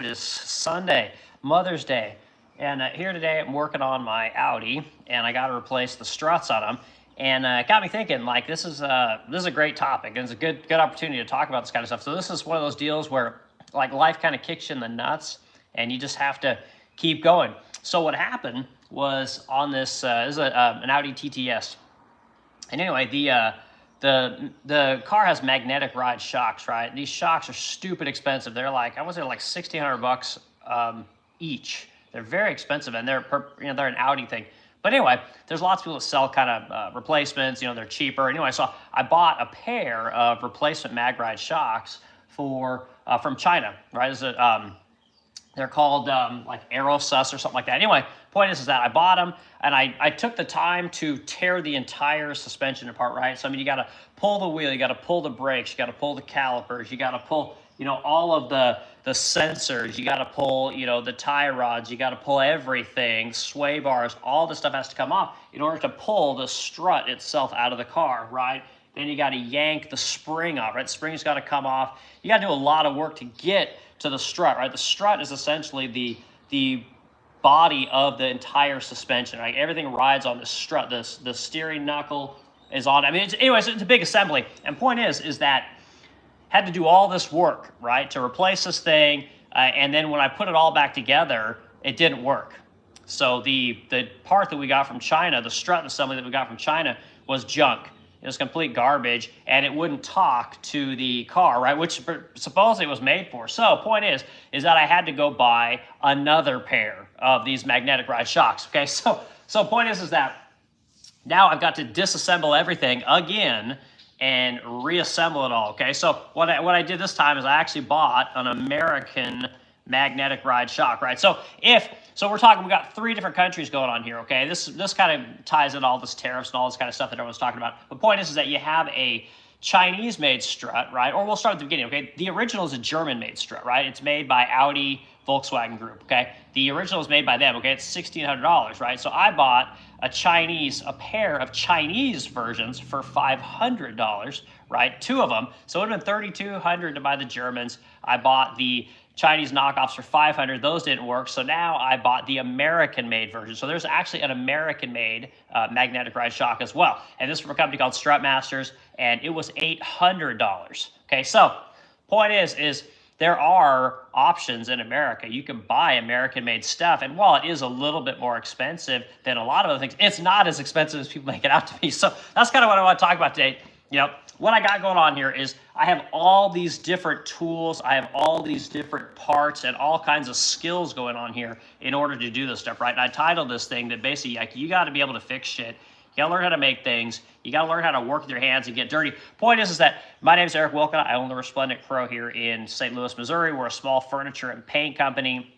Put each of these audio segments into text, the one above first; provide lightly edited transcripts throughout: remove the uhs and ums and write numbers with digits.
It is Sunday, Mother's Day, and here today I'm working on my Audi, and I got to replace the struts on them, and it got me thinking. Like this is a great topic, and it's a good opportunity to talk about this kind of stuff. So this is one of those deals where like life kind of kicks you in the nuts, and you just have to keep going. So what happened was on this is an Audi TTS, and anyway the car has magnetic ride shocks, right? These shocks are stupid expensive. They're like, I want to say like $1,600 each. They're very expensive, and they're they're an Audi thing. But anyway, there's lots of people that sell kind of replacements. They're cheaper. Anyway, so I bought a pair of replacement mag ride shocks for from China, right? They're called like Aerosus or something like that. Anyway, point is that I bought them, and I took the time to tear the entire suspension apart, right? So I mean, you got to pull the wheel, you got to pull the brakes, you got to pull the calipers, you got to pull all of the sensors, you got to pull the tie rods, you got to pull everything, sway bars, all the stuff has to come off in order to pull the strut itself out of the car, right? Then you got to yank the spring off, right? The spring's got to come off. You got to do a lot of work to get to the strut, right? The strut is essentially the body of the entire suspension, right? Everything rides on the strut. The steering knuckle is on. I mean, anyways, it's a big assembly. And point is that had to do all this work, right, to replace this thing. And then when I put it all back together, it didn't work. So the part that we got from China, the strut assembly that we got from China, was junk. It was complete garbage, and it wouldn't talk to the car, right? Which supposedly it was made for. So point is that I had to go buy another pair of these magnetic ride shocks. Okay, so point is that now I've got to disassemble everything again and reassemble it all. Okay, so what I did this time is I actually bought an American magnetic ride shock, right? So we're talking, we got 3 different countries going on here, okay? This kind of ties in all this tariffs and all this kind of stuff that everyone's talking about. The point is that you have a Chinese-made strut, right? Or we'll start at the beginning, okay? The original is a German-made strut, right? It's made by Audi Volkswagen Group, okay? The original is made by them, okay? It's $1,600, right? So I bought a pair of Chinese versions for $500, right? 2 of them. So it would have been $3,200 to buy the Germans. I bought the Chinese knockoffs for $500. Those didn't work. So now I bought the American-made version. So there's actually an American-made magnetic ride shock as well. And this is from a company called Strut Masters, and it was $800. Okay, so point is there are options in America. You can buy American-made stuff, and while it is a little bit more expensive than a lot of other things, it's not as expensive as people make it out to be. So that's kind of what I want to talk about today. What I got going on here is I have all these different tools, I have all these different parts and all kinds of skills going on here in order to do this stuff, right? And I titled this thing that basically, like, you got to be able to fix shit. You got to learn how to make things. You got to learn how to work with your hands and get dirty. Point is that my name is Eric Wilka. I own the Resplendent Crow here in St. Louis, Missouri. We're a small furniture and paint company,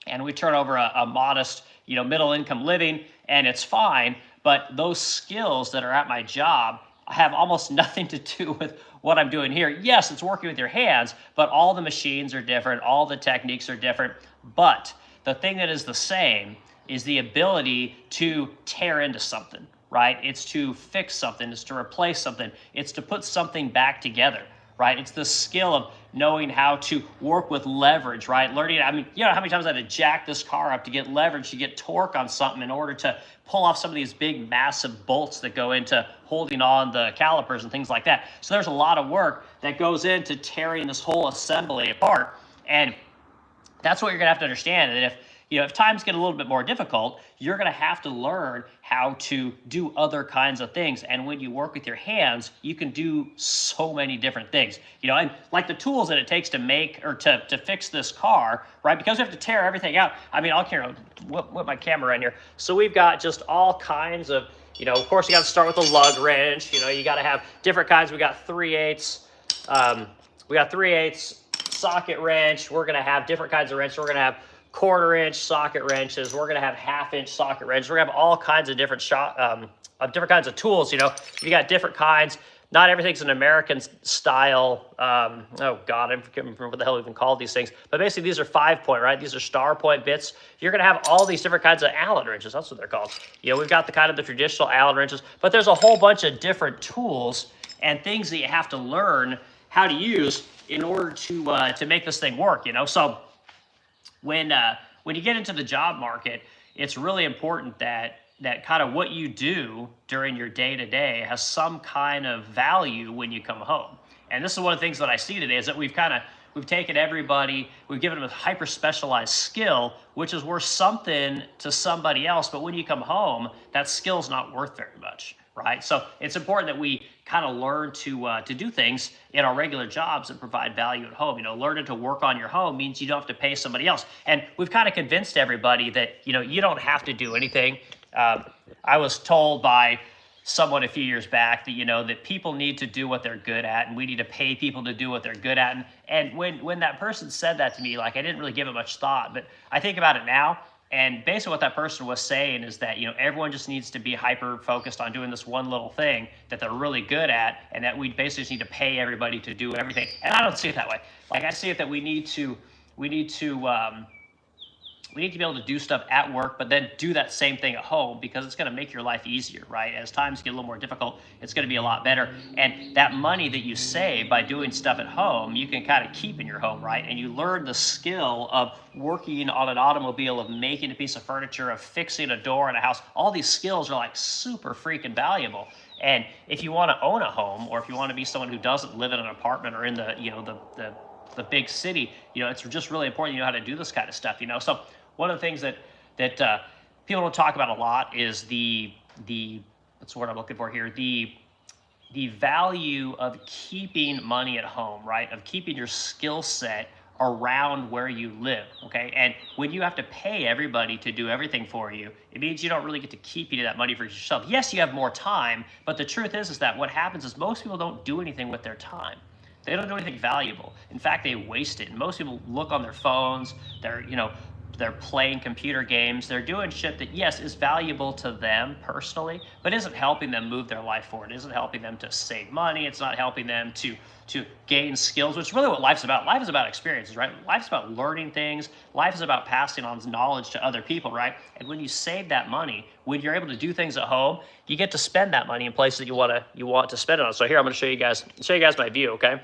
and we turn over a modest, middle income living, and it's fine. But those skills that are at my job have almost nothing to do with what I'm doing here. Yes, it's working with your hands, but all the machines are different, all the techniques are different. But the thing that is the same is the ability to tear into something, right? It's to fix something, it's to replace something, it's to put something back together, right? It's the skill of knowing how to work with leverage, right? Learning, I mean, how many times I had to jack this car up to get leverage, to get torque on something in order to pull off some of these big, massive bolts that go into holding on the calipers and things like that. So there's a lot of work that goes into tearing this whole assembly apart. And that's what you're gonna have to understand. And if times get a little bit more difficult, you're going to have to learn how to do other kinds of things. And when you work with your hands, you can do so many different things. And like the tools that it takes to make or to fix this car, right? Because we have to tear everything out. I mean, I'll whip my camera in here. So we've got just all kinds of, of course, you got to start with a lug wrench. You got to have different kinds. We got 3/8. We got 3/8 socket wrench. We're going to have different kinds of wrenches. We're going to have 1/4-inch socket wrenches. We're going to have 1/2-inch socket wrenches. We're going to have all kinds of different kinds of tools. You got different kinds. Not everything's an American style. Oh God, I can't remember what the hell we even called these things. But basically, these are 5-point, right? These are star point bits. You're going to have all these different kinds of Allen wrenches. That's what they're called. We've got the traditional Allen wrenches, but there's a whole bunch of different tools and things that you have to learn how to use in order to make this thing work. So when you get into the job market, it's really important that kind of what you do during your day-to-day has some kind of value when you come home. And this is one of the things that I see today is that we've taken everybody, we've given them a hyper specialized skill, which is worth something to somebody else. But when you come home, that skill's not worth very much, right? So it's important that we kind of learn to do things in our regular jobs that provide value at home. Learning to work on your home means you don't have to pay somebody else. And we've kind of convinced everybody that, you don't have to do anything. I was told by someone a few years back that, that people need to do what they're good at, and we need to pay people to do what they're good at. And when that person said that to me, like, I didn't really give it much thought, but I think about it now. And basically what that person was saying is that, everyone just needs to be hyper focused on doing this one little thing that they're really good at, and that we basically just need to pay everybody to do everything. And I don't see it that way. Like, I see it that we need to be able to do stuff at work, but then do that same thing at home, because it's going to make your life easier, right? As times get a little more difficult, it's going to be a lot better. And that money that you save by doing stuff at home, you can kind of keep in your home, right? And you learn the skill of working on an automobile, of making a piece of furniture, of fixing a door in a house. All these skills are like super freaking valuable. And if you want to own a home, or if you want to be someone who doesn't live in an apartment or in the big city, it's just really important you know how to do this kind of stuff, So one of the things that people don't talk about a lot is the what's the word I'm looking for here, the value of keeping money at home, right? Of keeping your skill set around where you live, okay? And when you have to pay everybody to do everything for you, it means you don't really get to keep any of that money for yourself. Yes, you have more time, but the truth is that what happens is most people don't do anything with their time. They don't do anything valuable. In fact, they waste it. And most people look on their phones, they're playing computer games, they're doing shit that, yes, is valuable to them personally, but isn't helping them move their life forward. It isn't helping them to save money. It's not helping them to gain skills, which is really what life's about. Life is about experiences, right? Life's about learning things. Life is about passing on knowledge to other people, right? And when you save that money, when you're able to do things at home, you get to spend that money in places that you want to spend it on. So here, I'm going to show you guys my view, okay?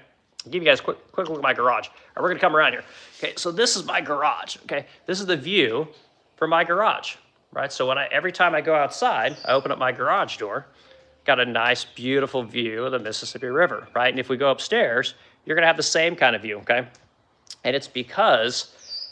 I'll give you guys a quick look at my garage. All right, we're gonna come around here. Okay, so this is my garage, okay? This is the view from my garage, right? So every time I go outside, I open up my garage door, got a nice, beautiful view of the Mississippi River, right? And if we go upstairs, you're gonna have the same kind of view, okay? And it's because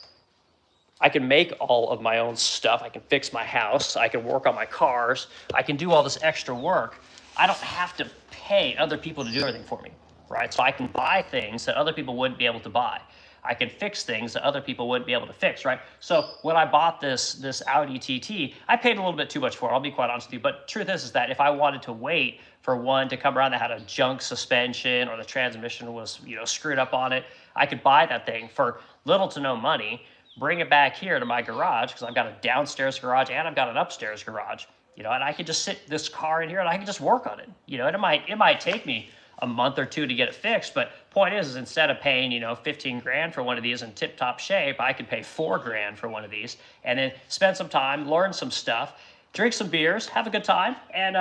I can make all of my own stuff. I can fix my house. I can work on my cars. I can do all this extra work. I don't have to pay other people to do everything for me. Right? So I can buy things that other people wouldn't be able to buy. I can fix things that other people wouldn't be able to fix, right? So when I bought this Audi TT, I paid a little bit too much for it, I'll be quite honest with you. But truth is that if I wanted to wait for one to come around that had a junk suspension, or the transmission was, screwed up on it, I could buy that thing for little to no money, bring it back here to my garage, because I've got a downstairs garage and I've got an upstairs garage, and I could just sit this car in here and I can just work on it, and it might take me a month or two to get it fixed, but point is instead of paying 15 grand for one of these in tip-top shape, I could pay 4 grand for one of these, and then spend some time, learn some stuff, drink some beers, have a good time, and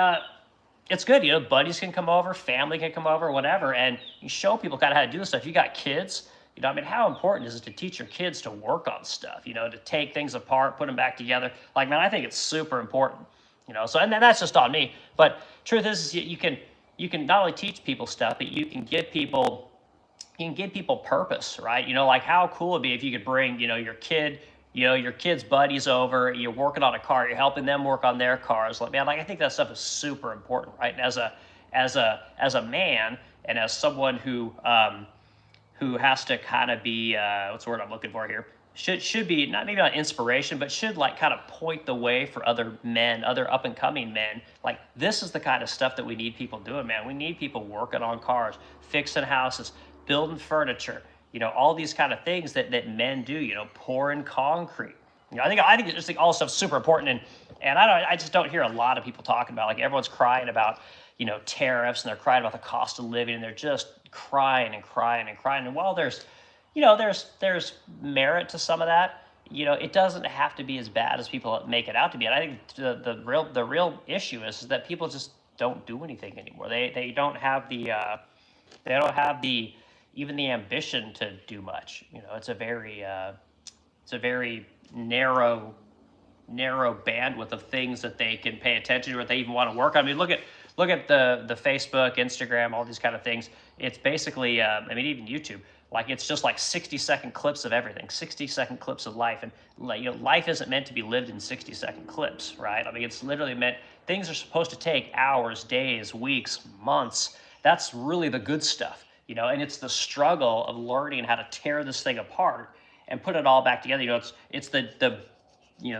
it's good. Buddies can come over, family can come over, whatever, and you show people kind of how to do this stuff. If you got kids, how important is it to teach your kids to work on stuff, to take things apart, put them back together? Like, man, I think it's super important, so, and that's just on me, but truth is you can not only teach people stuff, but you can give people purpose, right? Like, how cool it'd be if you could bring, your kid's buddies over, you're working on a car, you're helping them work on their cars. Like, man, I think that stuff is super important, right? And as a man, and as someone who has to kind of be, what's the word I'm looking for here? Should be maybe not inspiration, but should kind of point the way for other men, other up and coming men. Like, this is the kind of stuff that we need people doing, man. We need people working on cars, fixing houses, building furniture, all these kind of things that men do, pouring concrete. I think all stuff's super important, and I just don't hear a lot of people talking about, like, everyone's crying about, tariffs, and they're crying about the cost of living, and they're just crying and crying and crying. And while there's merit to some of that, it doesn't have to be as bad as people make it out to be. And I think the real issue is that people just don't do anything anymore. They don't have even the ambition to do much. It's a very very narrow bandwidth of things that they can pay attention to or they even want to work on. I mean, look at the Facebook, Instagram, all these kind of things. It's basically, I mean, even YouTube. Like it's just like 60-second clips of everything, 60-second clips of life, and life isn't meant to be lived in 60-second clips, right? I mean, it's literally meant things are supposed to take hours, days, weeks, months. That's really the good stuff, and it's the struggle of learning how to tear this thing apart and put it all back together. It's the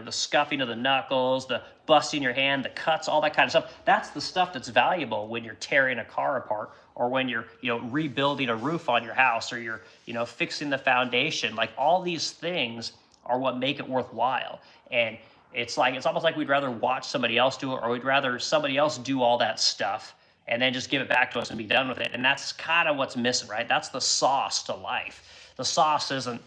scuffing of the knuckles, the busting your hand, the cuts, all that kind of stuff. That's the stuff that's valuable when you're tearing a car apart or when you're, rebuilding a roof on your house or you're, fixing the foundation. Like all these things are what make it worthwhile. And it's almost like we'd rather watch somebody else do it or we'd rather somebody else do all that stuff and then just give it back to us and be done with it. And that's kind of what's missing, right? That's the sauce to life. The sauce isn't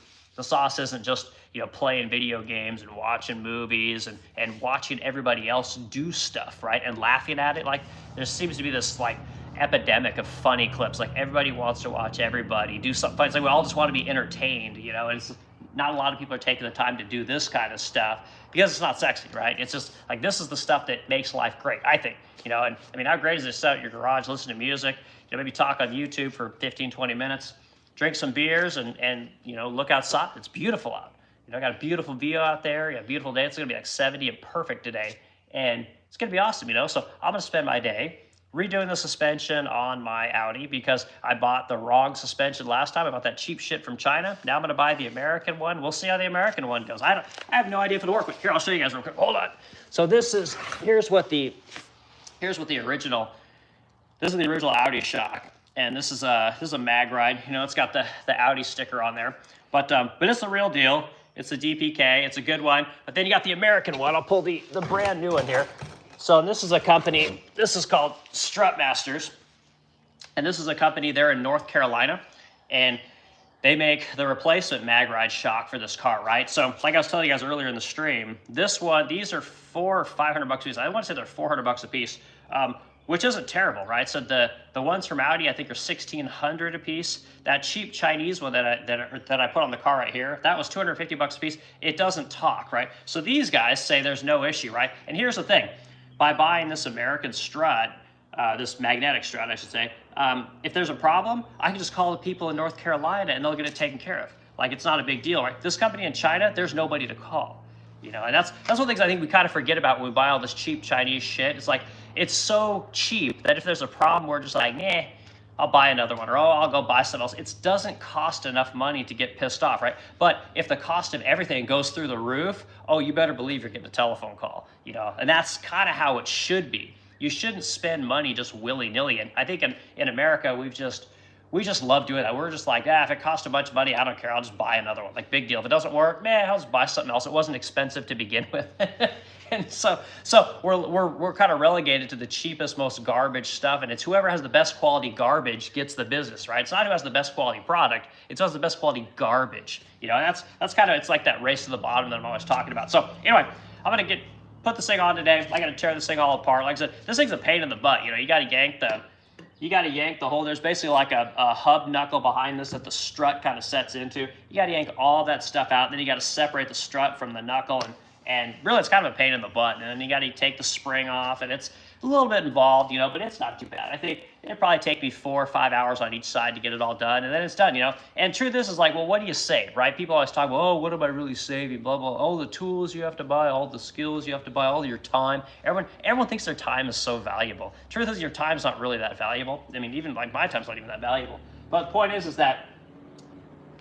just, playing video games and watching movies and watching everybody else do stuff, right? And laughing at it. Like there seems to be this like epidemic of funny clips. Like everybody wants to watch everybody do something funny. It's like we all just want to be entertained, and it's not a lot of people are taking the time to do this kind of stuff because it's not sexy, right? It's just like, this is the stuff that makes life great, I think, and I mean, how great is it to sit out in your garage, listen to music, maybe talk on YouTube for 15, 20 minutes, drink some beers and look outside. It's beautiful out. I got a beautiful view out there. A beautiful day. It's going to be like 70 and perfect today. And it's going to be awesome, So I'm going to spend my day redoing the suspension on my Audi because I bought the wrong suspension last time. I bought that cheap shit from China. Now I'm going to buy the American one. We'll see how the American one goes. I have no idea if it'll work. But here, I'll show you guys real quick. Hold on. So here's the original Audi shock. And this is a mag ride. It's got the Audi sticker on there. But it's the real deal. It's the DPK. It's a good one. But then you got the American one. I'll pull the brand new one here. So this is a company. This is called Strut Masters. And this is a company there in North Carolina. And they make the replacement mag ride shock for this car, right? So like I was telling you guys earlier in the stream, these are $400 or $500 a piece. I want to say they're $400 a piece. Which isn't terrible, right? So the ones from Audi, I think, are $1,600 a piece. That cheap Chinese one that I put on the car right here, that was $250 a piece. It doesn't talk, right? So these guys say there's no issue, right? And here's the thing: by buying this American strut, this magnetic strut, I should say, if there's a problem, I can just call the people in North Carolina and they'll get it taken care of. Like it's not a big deal, right? This company in China, there's nobody to call. And that's one of the things I think we kind of forget about when we buy all this cheap Chinese shit. It's like, it's so cheap that if there's a problem, we're just like, I'll buy another one, or I'll go buy something else. It doesn't cost enough money to get pissed off, right? But if the cost of everything goes through the roof, you better believe you're getting a telephone call, and that's kind of how it should be. You shouldn't spend money just willy-nilly. And I think in America, we just love doing that. We're just like, if it costs a bunch of money, I don't care. I'll just buy another one. Like, big deal. If it doesn't work, I'll just buy something else. It wasn't expensive to begin with. And so we're kind of relegated to the cheapest, most garbage stuff. And it's whoever has the best quality garbage gets the business, right? It's not who has the best quality product. It's who has the best quality garbage. And that's kind of, it's like that race to the bottom that I'm always talking about. So anyway, I'm going to put this thing on today. I got to tear this thing all apart. Like I said, this thing's a pain in the butt. You got to yank the whole, there's basically like a hub knuckle behind this that the strut kind of sets into. You got to yank all that stuff out. Then you got to separate the strut from the knuckle. And really, it's kind of a pain in the butt. And then you got to take the spring off. And it's a little bit involved, but it's not too bad. I think it'd probably take me 4 or 5 hours on each side to get it all done. And then it's done, And truth is like, well, what do you save, right? People always talk about, what am I really saving? Blah, blah, all the tools you have to buy, all the skills you have to buy, all your time. Everyone thinks their time is so valuable. Truth is, your time's not really that valuable. I mean, even like my time's not even that valuable. But the point is that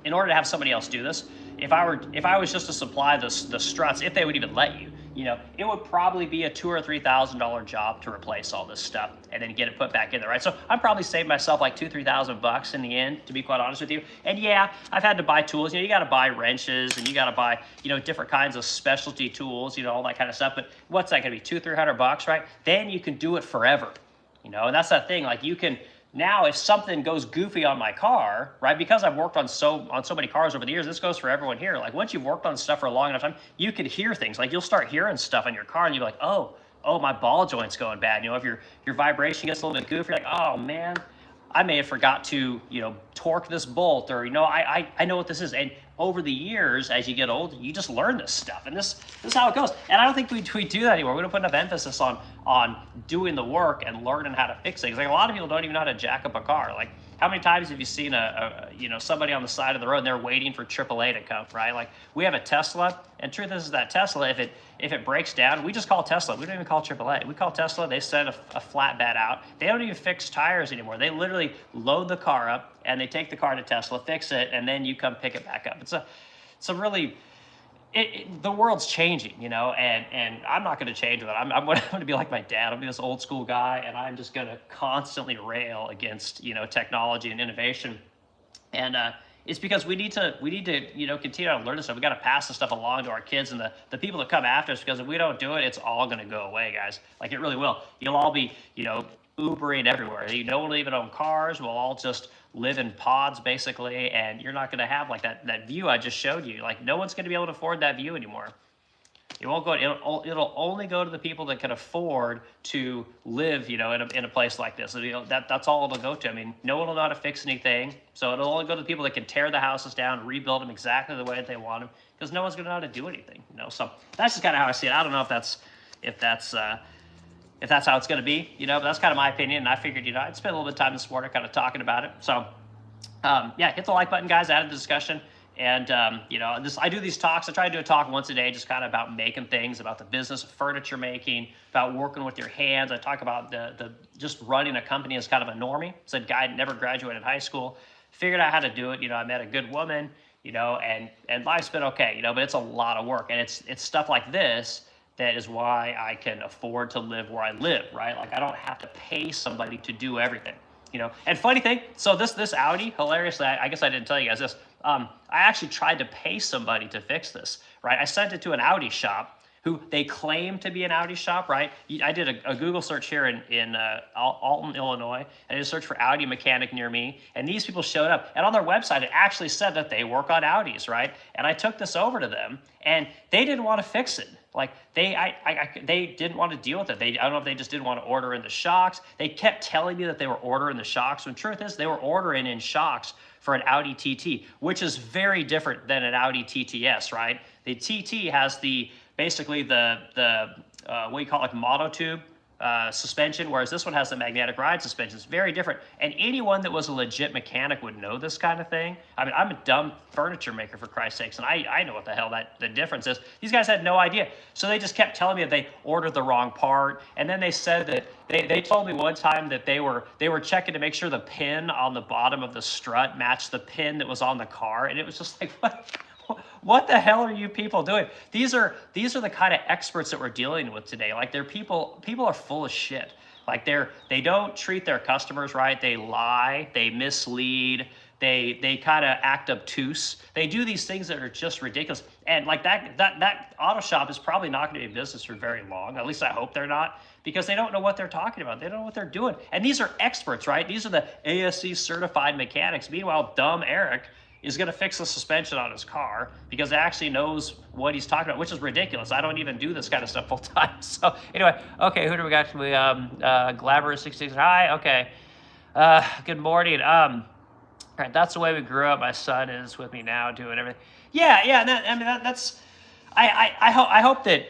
in order to have somebody else do this, if I was just to supply the struts, if they would even let you, it would probably be a $2,000 or $3,000 job to replace all this stuff and then get it put back in there, right? So I'm probably saving myself like $2,000 or $3,000 in the end, to be quite honest with you. And yeah, I've had to buy tools. You got to buy wrenches and you got to buy different kinds of specialty tools, all that kind of stuff. But what's that going to be? $200 or $300, right? Then you can do it forever, and that's that thing. Like you can. Now, if something goes goofy on my car, right, because I've worked on so many cars over the years, this goes for everyone here. Like, once you've worked on stuff for a long enough time, you can hear things. Like, you'll start hearing stuff in your car, and you'll be like, oh, my ball joint's going bad. If your vibration gets a little bit goofy, you're like, oh, man, I may have forgot to, torque this bolt, or, I know what this is. And over the years, as you get older, you just learn this stuff, and this is how it goes. And I don't think we do that anymore. We don't put enough emphasis on doing the work and learning how to fix things. Like, a lot of people don't even know how to jack up a car. Like, how many times have you seen somebody on the side of the road and they're waiting for AAA to come, right? Like, we have a Tesla, and truth is that Tesla, if it breaks down, we just call Tesla. We don't even call AAA. We call Tesla. They send a flatbed out. They don't even fix tires anymore. They literally load the car up and they take the car to Tesla, fix it, and then you come pick it back up. It's a really, the world's changing, and I'm not going to change with it. I'm going to be like my dad. I'm going to be this old school guy, and I'm just going to constantly rail against, technology and innovation. And it's because we need to continue to learn this stuff. We got to pass this stuff along to our kids and the people that come after us, because if we don't do it, it's all going to go away, guys. Like, it really will. You'll all be, Ubering everywhere. No one will even own cars. We'll all just live in pods, basically, and you're not going to have like that view I just showed you. Like, no one's going to be able to afford that view anymore. It won't go. It'll only go to the people that can afford to live, in a place like this. That's all it'll go to. I mean, no one will know how to fix anything, so it'll only go to the people that can tear the houses down, rebuild them exactly the way that they want them, because no one's going to know how to do anything. So that's just kind of how I see it. I don't know if that's how it's going to be, but that's kind of my opinion. And I figured, I'd spend a little bit of time this morning kind of talking about it. So, hit the like button, guys. Add to the discussion. And, I do these talks. I try to do a talk once a day, just kind of about making things, about the business of furniture making, about working with your hands. I talk about the just running a company as kind of a normie. Said guy never graduated high school, figured out how to do it. I met a good woman, and life's been okay, but it's a lot of work. And it's stuff like this that is why I can afford to live where I live, right? Like, I don't have to pay somebody to do everything, And funny thing, so this Audi, hilariously, I guess I didn't tell you guys this. I actually tried to pay somebody to fix this, right? I sent it to an Audi shop who they claim to be an Audi shop, right? I did a Google search here in Alton, Illinois, and I did a search for Audi mechanic near me, and these people showed up. And on their website, it actually said that they work on Audis, right? And I took this over to them, and they didn't want to fix it. Like, they didn't want to deal with it. I don't know if they just didn't want to order in the shocks. They kept telling me that they were ordering the shocks, when truth is they were ordering in shocks for an Audi TT, which is very different than an Audi TTS, right? The TT has basically the what you call like monotube suspension, whereas this one has the magnetic ride suspension. It's very different. And anyone that was a legit mechanic would know this kind of thing. I mean, I'm a dumb furniture maker, for Christ's sakes, and I know what the hell the difference is. These guys had no idea. So they just kept telling me that they ordered the wrong part. And then they said that they told me one time that they were checking to make sure the pin on the bottom of the strut matched the pin that was on the car. And it was just like, what the hell are you people doing? These are the kind of experts that we're dealing with today. Like, people are full of shit. Like, they don't treat their customers right. They lie, they mislead, they kind of act obtuse. They do these things that are just ridiculous. And like that auto shop is probably not going to be in business for very long. At least I hope they're not, because they don't know what they're talking about. They don't know what they're doing. And these are experts, right? These are the ASC certified mechanics. Meanwhile, dumb Eric is going to fix the suspension on his car because he actually knows what he's talking about, which is ridiculous. I don't even do this kind of stuff full time. So anyway, okay, who do we got? Glamour66, hi, okay. Good morning. All right, that's the way we grew up. My son is with me now doing everything. Yeah, that's, I hope that,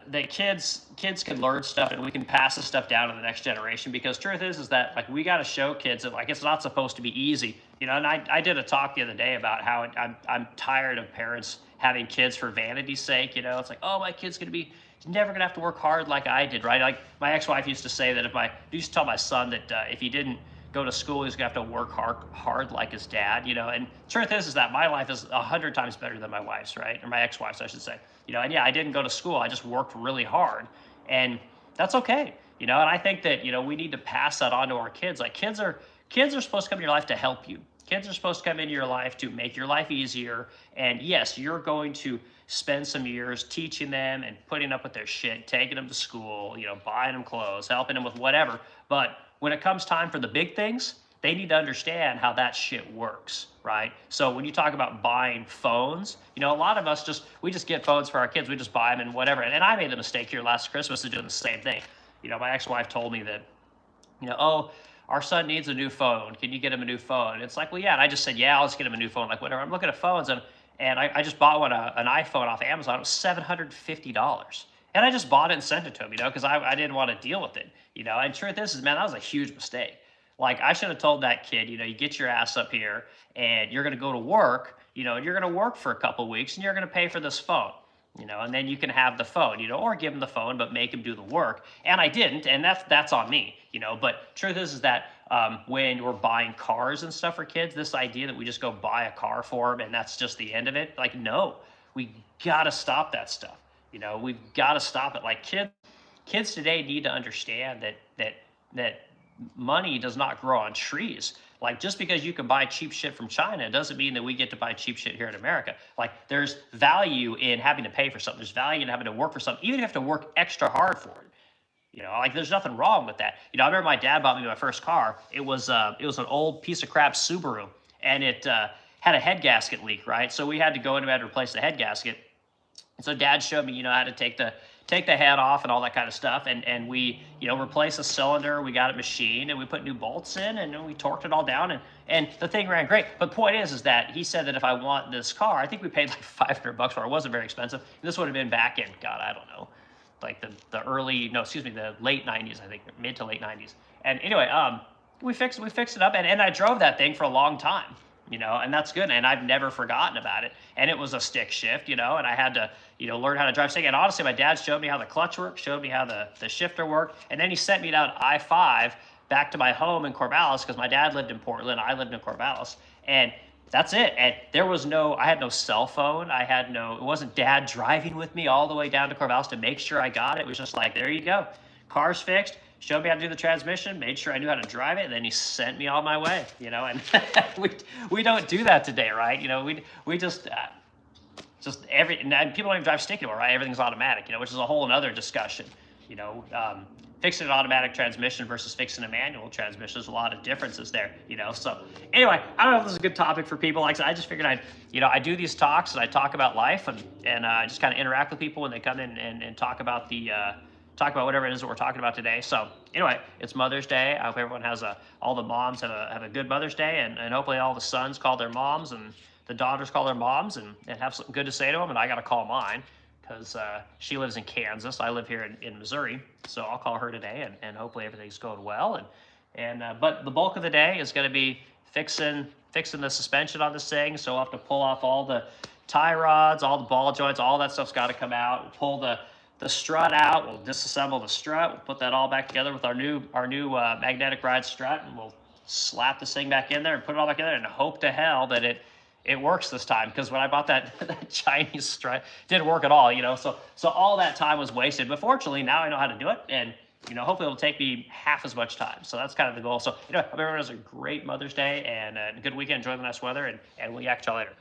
that kids can learn stuff and we can pass this stuff down to the next generation, because truth is that like we got to show kids that like it's not supposed to be easy, and I did a talk the other day about how I'm tired of parents having kids for vanity's sake. It's like, oh, my kid's he's never gonna have to work hard like I did, right? Like my ex-wife used to say that used to tell my son that if he didn't go to school, he's gonna have to work hard like his dad, and truth is that my life is 100 times better than my wife's, right? Or my ex-wife's, I should say. And yeah, I didn't go to school, I just worked really hard, and that's okay, and I think that, we need to pass that on to our kids. Like kids are supposed to come in your life to help you. Kids are supposed to come into your life to make your life easier, and yes, you're going to spend some years teaching them and putting up with their shit, taking them to school, buying them clothes, helping them with whatever, but when it comes time for the big things, they need to understand how that shit works, right? So when you talk about buying phones, a lot of us we just get phones for our kids. We just buy them and whatever. And I made the mistake here last Christmas of doing the same thing. My ex-wife told me that, oh, our son needs a new phone. Can you get him a new phone? It's like, well, yeah. And I just said, yeah, I'll just get him a new phone. Like, whatever. I'm looking at phones, and I just bought one, an iPhone off Amazon. It was $750. And I just bought it and sent it to him, because I didn't want to deal with it, And truth is, man, that was a huge mistake. Like, I should have told that kid, you get your ass up here and you're going to go to work, and you're going to work for a couple of weeks and you're going to pay for this phone, and then you can have the phone, or give him the phone, but make him do the work. And I didn't, and that's on me, But truth is that when we're buying cars and stuff for kids, this idea that we just go buy a car for them and that's just the end of it, like, no, we got to stop that stuff. We've got to stop it. Like, kids today need to understand that money does not grow on trees. Like, just because you can buy cheap shit from China doesn't mean that we get to buy cheap shit here in America. Like, there's value in having to pay for something. There's value in having to work for something, even if you have to work extra hard for it. Like, there's nothing wrong with that. I remember my dad bought me my first car. It was an old piece of crap Subaru, and it had a head gasket leak, right? So we had to go in and we had to replace the head gasket. And so Dad showed me, how to take the head off and all that kind of stuff. And we, replaced the cylinder, we got it machined, and we put new bolts in, and then we torqued it all down, and the thing ran great. But the point is that he said that if I want this car, I think we paid like $500 for it. It wasn't very expensive. This would have been back in, God, I don't know, like the late 90s, I think, mid to late 90s. And anyway, we fixed it up, and I drove that thing for a long time. And that's good. And I've never forgotten about it. And it was a stick shift, and I had to, learn how to drive stick. And honestly, my dad showed me how the clutch worked, showed me how the shifter worked. And then he sent me down I-5 back to my home in Corvallis, because my dad lived in Portland. I lived in Corvallis. And that's it. And I had no cell phone. It wasn't Dad driving with me all the way down to Corvallis to make sure I got it. It was just like, there you go. Car's fixed. Showed me how to do the transmission, made sure I knew how to drive it, and then he sent me on my way, and we don't do that today, right? We just and people don't even drive stick anymore, right? Everything's automatic, which is a whole other discussion, fixing an automatic transmission versus fixing a manual transmission, there's a lot of differences there, So anyway, I don't know if this is a good topic for people. Like I said, I just figured I do these talks and I talk about life and I just kind of interact with people when they come in and talk about whatever it is that we're talking about today. So anyway, it's Mother's Day. I hope everyone has all the moms have a good Mother's Day, and hopefully all the sons call their moms and the daughters call their moms and have something good to say to them. And I got to call mine because she lives in Kansas. I live here in Missouri. So I'll call her today, and hopefully everything's going well. But the bulk of the day is going to be fixing the suspension on this thing. So I'll have to pull off all the tie rods, all the ball joints, all that stuff's got to come out. We'll pull the strut out. We'll disassemble the strut. We'll put that all back together with our new magnetic ride strut, and we'll slap this thing back in there and put it all back in there and hope to hell that it works this time. Because when I bought that Chinese strut, it didn't work at all. So all that time was wasted. But fortunately, now I know how to do it, and hopefully it'll take me half as much time. So that's kind of the goal. So hope everyone has a great Mother's Day and a good weekend. Enjoy the nice weather, and we'll yak y'all later.